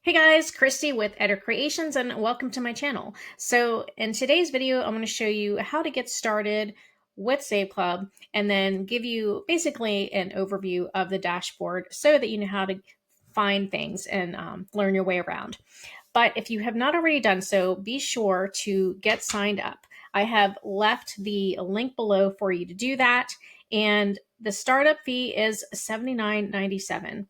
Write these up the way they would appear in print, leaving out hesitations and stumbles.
Hey guys, Christy with Editor Creations and welcome to my channel. So in today's video, I'm going to show you how to get started with SaveClub and then give you basically an overview of the dashboard so that you know how to find things and learn your way around. But if you have not already done so, be sure to get signed up. I have left the link below for you to do that. And the startup fee is $79.97.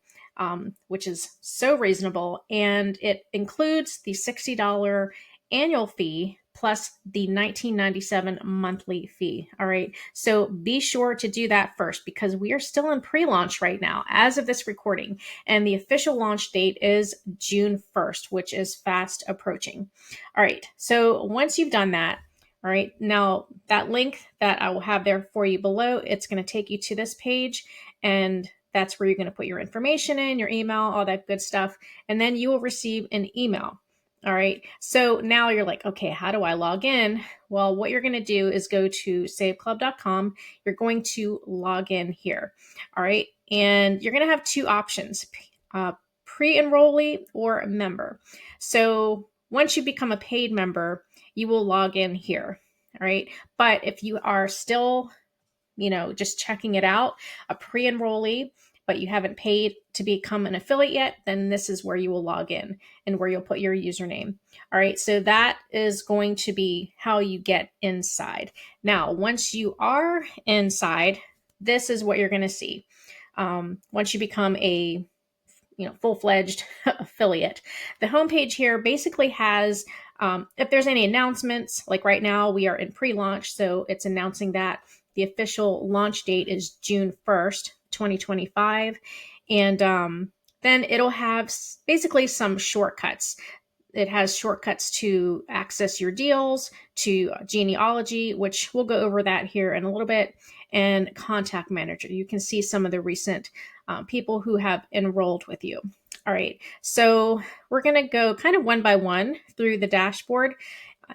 Which is so reasonable. And it includes the $60 annual fee plus the $19.97 monthly fee. All right. So be sure to do that first because we are still in pre-launch right now as of this recording. And the official launch date is June 1st, which is fast approaching. All right. So once you've done that, all right, now that link that I will have there for you below, it's going to take you to this page, and that's where you're going to put your information in, your email, all that good stuff. And then you will receive an email. All right. So now you're like, okay, how do I log in? Well, what you're going to do is go to saveclub.com. You're going to log in here. All right. And you're going to have two options, pre-enrollee or member. So once you become a paid member, you will log in here. All right. But if you are still just checking it out, a pre-enrollee, but you haven't paid to become an affiliate yet, then this is where you will log in and where you'll put your username. All right, so that is going to be how you get inside. Now, once you are inside, this is what you're going to see. Once you become a full-fledged affiliate, the homepage here basically has if there's any announcements, like right now we are in pre-launch, so it's announcing that the official launch date is June 1st, 2025. And then it'll have basically some shortcuts. It has shortcuts to access your deals, to genealogy, which we'll go over that here in a little bit, and contact manager. You can see some of the recent people who have enrolled with you. All right, so we're going to go kind of one by one through the dashboard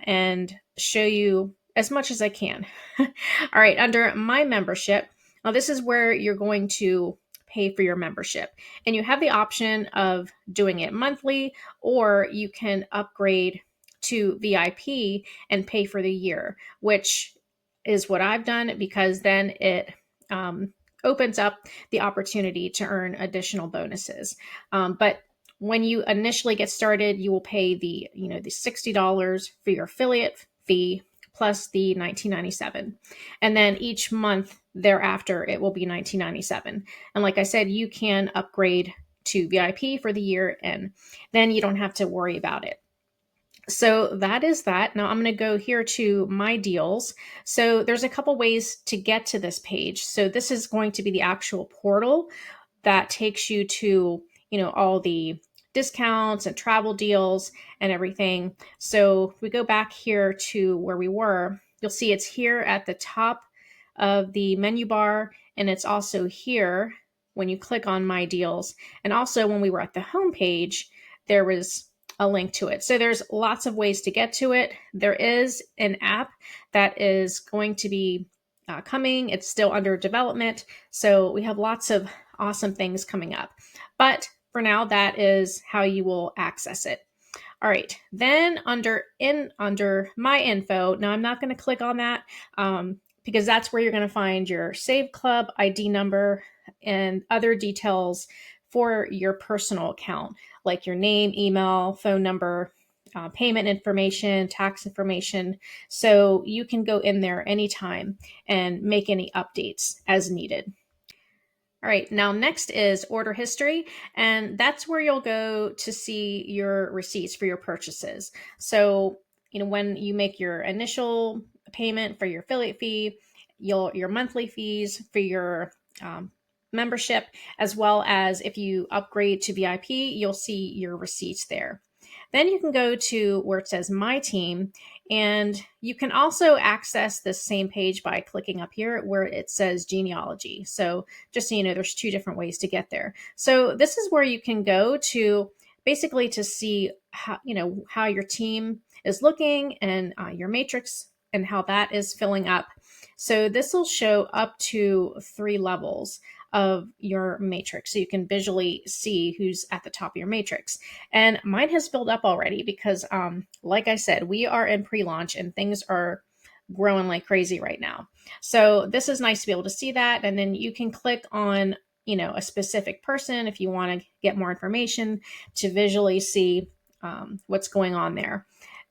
and show you as much as I can. All right, under my membership, now this is where you're going to pay for your membership. And you have the option of doing it monthly, or you can upgrade to VIP and pay for the year, which is what I've done because then it opens up the opportunity to earn additional bonuses. But when you initially get started, you will pay the $60 for your affiliate fee plus the $19.97. And then each month thereafter, it will be $19.97. And like I said, you can upgrade to VIP for the year, and then you don't have to worry about it. So that is that. Now I'm going to go here to my deals. So there's a couple ways to get to this page. So this is going to be the actual portal that takes you to, all the discounts and travel deals and everything. So if we go back here to where we were, you'll see it's here at the top of the menu bar, and it's also here when you click on my deals. And also when we were at the home page, there was a link to it. So there's lots of ways to get to it. There is an app that is going to be coming. It's still under development. So we have lots of awesome things coming up. But for now, that is how you will access it. All right, then under my info, now I'm not going to click on that because that's where you're going to find your SaveClub ID number and other details for your personal account, like your name, email, phone number, payment information, tax information. So you can go in there anytime and make any updates as needed. All right, now next is order history, and that's where you'll go to see your receipts for your purchases. So, when you make your initial payment for your affiliate fee, your monthly fees for your membership, as well as if you upgrade to VIP, you'll see your receipts there. Then you can go to where it says My Team, and you can also access this same page by clicking up here where it says genealogy. So just so you know, there's two different ways to get there. So this is where you can go to basically to see how your team is looking and your matrix and how that is filling up. So this will show up to 3 levels. of your matrix so you can visually see who's at the top of your matrix. And mine has built up already because, like I said, we are in pre-launch and things are growing like crazy right now. So this is nice to be able to see that. And then you can click on, a specific person if you want to get more information to visually see what's going on there.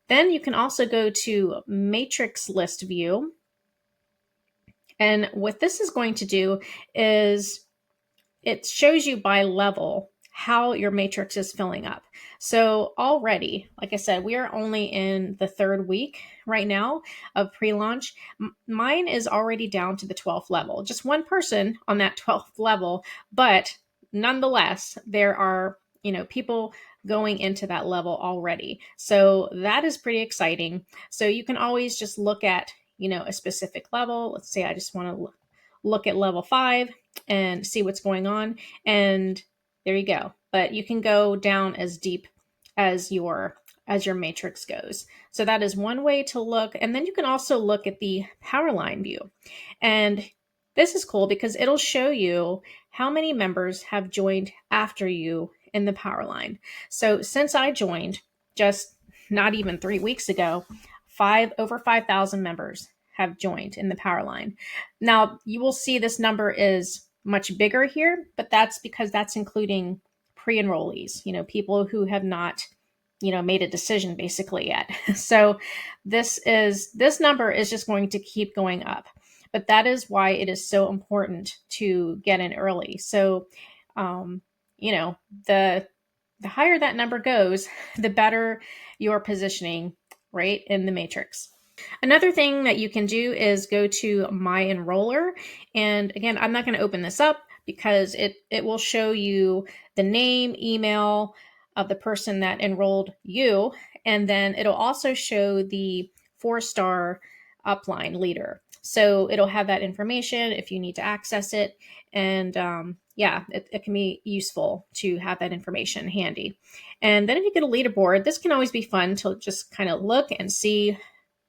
Then you can also go to matrix list view. And what this is going to do is it shows you by level how your matrix is filling up. So already, like I said, we are only in the 3rd week right now of pre-launch. Mine is already down to the 12th level, just one person on that 12th level, but nonetheless, there are, people going into that level already. So that is pretty exciting. So you can always just look at, a specific level. Let's say I just want to look at level 5 and see what's going on. And there you go. But you can go down as deep as your matrix goes. So that is one way to look. And then you can also look at the power line view. And this is cool because it'll show you how many members have joined after you in the power line. So since I joined just not even 3 weeks ago, over 5,000 members have joined in the power line. Now you will see this number is much bigger here, but that's because that's including pre-enrollees, people who have not, made a decision basically yet. So this number is just going to keep going up, but that is why it is so important to get in early. So, the higher that number goes, the better your positioning, right, in the matrix. Another thing that you can do is go to My Enroller. And again, I'm not going to open this up because it will show you the name, email of the person that enrolled you. And then it'll also show the 4-star upline leader. So it'll have that information if you need to access it. And it can be useful to have that information handy. And then if you get a leaderboard, this can always be fun to just kind of look and see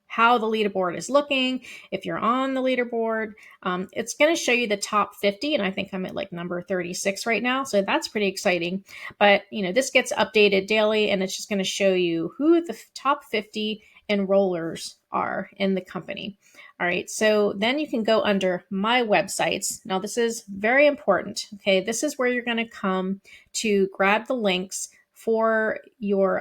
how the leaderboard is looking. If you're on the leaderboard, it's going to show you the top 50. And I think I'm at like number 36 right now. So that's pretty exciting. But, this gets updated daily and it's just going to show you who the top 50 enrollers are in the company. All right. So then you can go under My Websites. Now this is very important. Okay. This is where you're going to come to grab the links for your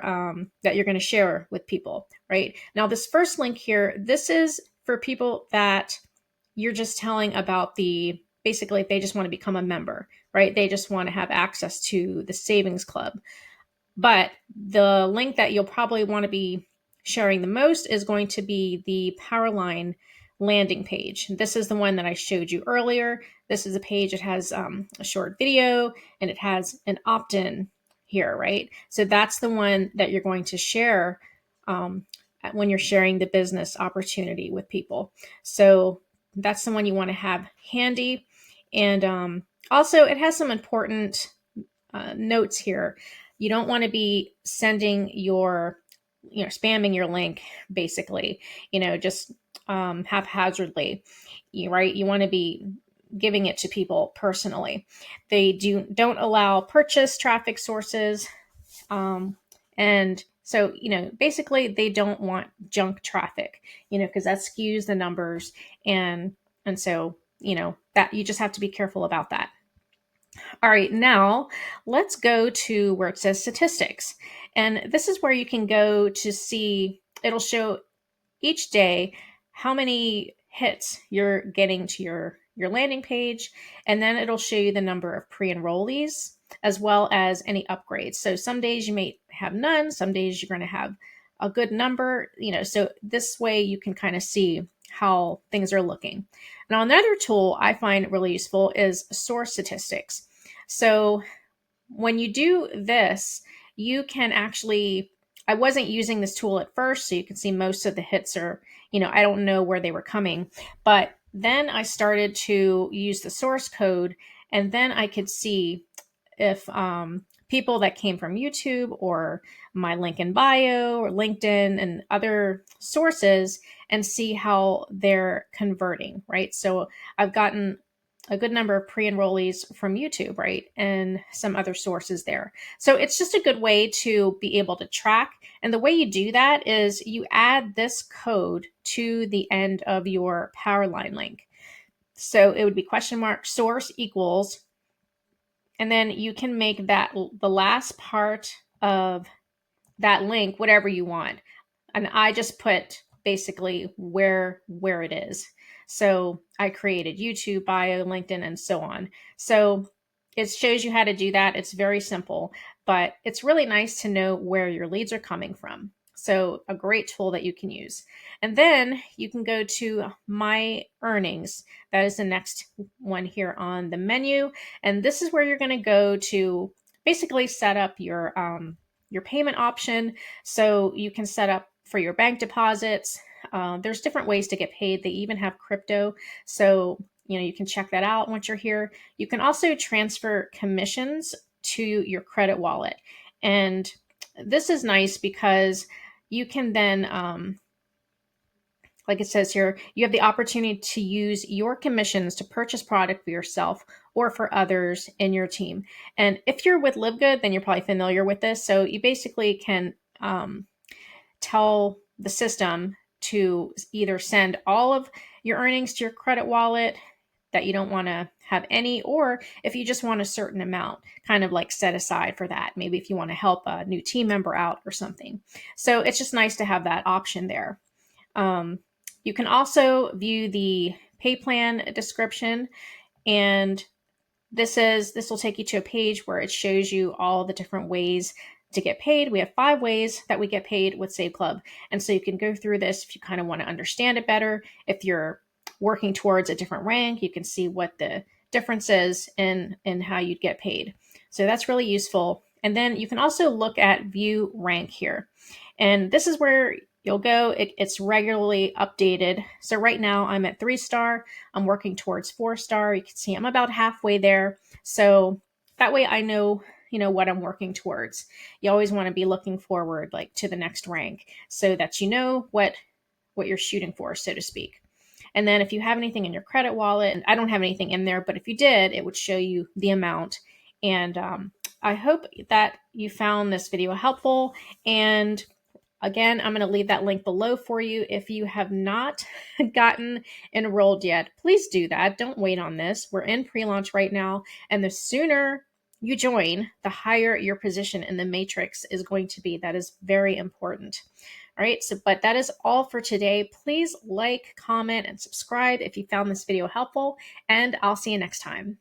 that you're going to share with people, right? Now this first link here, this is for people that you're just telling about basically they just want to become a member, right? They just want to have access to the savings club. But the link that you'll probably want to be sharing the most is going to be the Powerline landing page. This is the one that I showed you earlier. This is a page that has a short video and it has an opt-in here, right? So that's the one that you're going to share when you're sharing the business opportunity with people. So that's the one you want to have handy. And also it has some important notes here. You don't want to be sending spamming your link, basically, just haphazardly, right? You want to be giving it to people personally. They don't allow purchase traffic sources. And so, basically they don't want junk traffic, because that skews the numbers. And so, that you just have to be careful about that. All right, now let's go to where it says statistics. And this is where you can go to see, it'll show each day how many hits you're getting to your landing page. And then it'll show you the number of pre-enrollees as well as any upgrades. So some days you may have none, some days you're going to have a good number, so this way you can kind of see how things are looking. Now, another tool I find really useful is source statistics. So when you do this, you can actually, I wasn't using this tool at first, so you can see most of the hits are, I don't know where they were coming, but then I started to use the source code, and then I could see if people that came from YouTube or my link in bio or LinkedIn and other sources and see how they're converting, right? So I've gotten a good number of pre-enrollees from YouTube, right? And some other sources there. So it's just a good way to be able to track. And the way you do that is you add this code to the end of your Powerline link. So it would be $source equals, and then you can make that the last part of that link whatever you want. And I just put basically where it is. So I created YouTube, bio, LinkedIn, and so on. So it shows you how to do that. It's very simple, but it's really nice to know where your leads are coming from. So a great tool that you can use. And then you can go to My Earnings. That is the next one here on the menu. And this is where you're going to go to basically set up your payment option. So you can set up for your bank deposits. There's different ways to get paid. They even have crypto. So, you can check that out once you're here. You can also transfer commissions to your credit wallet. And this is nice because you can then, like it says here, you have the opportunity to use your commissions to purchase product for yourself or for others in your team. And if you're with LiveGood, then you're probably familiar with this. So you basically can tell the system to either send all of your earnings to your credit wallet that you don't want to have any, or if you just want a certain amount, kind of like set aside for that. Maybe if you want to help a new team member out or something. So it's just nice to have that option there. You can also view the pay plan description, and this will take you to a page where it shows you all the different ways to get paid. We have 5 ways that we get paid with SaveClub. And so you can go through this if you kind of want to understand it better. If you're working towards a different rank, you can see what the difference is in how you'd get paid. So that's really useful. And then you can also look at view rank here. And this is where you'll go. It's regularly updated. So right now I'm at 3-star. I'm working towards 4-star. You can see I'm about halfway there. So that way I know, what I'm working towards. You always want to be looking forward, like to the next rank, so that you know what you're shooting for, so to speak. And then if you have anything in your credit wallet, and I don't have anything in there, but if you did, it would show you the amount. And I hope that you found this video helpful. And again, I'm going to leave that link below for you. If you have not gotten enrolled yet, please do that. Don't wait on this. We're in pre-launch right now. And the sooner you join, the higher your position in the matrix is going to be. That is very important. All right, but that is all for today. Please like, comment, and subscribe if you found this video helpful, and I'll see you next time.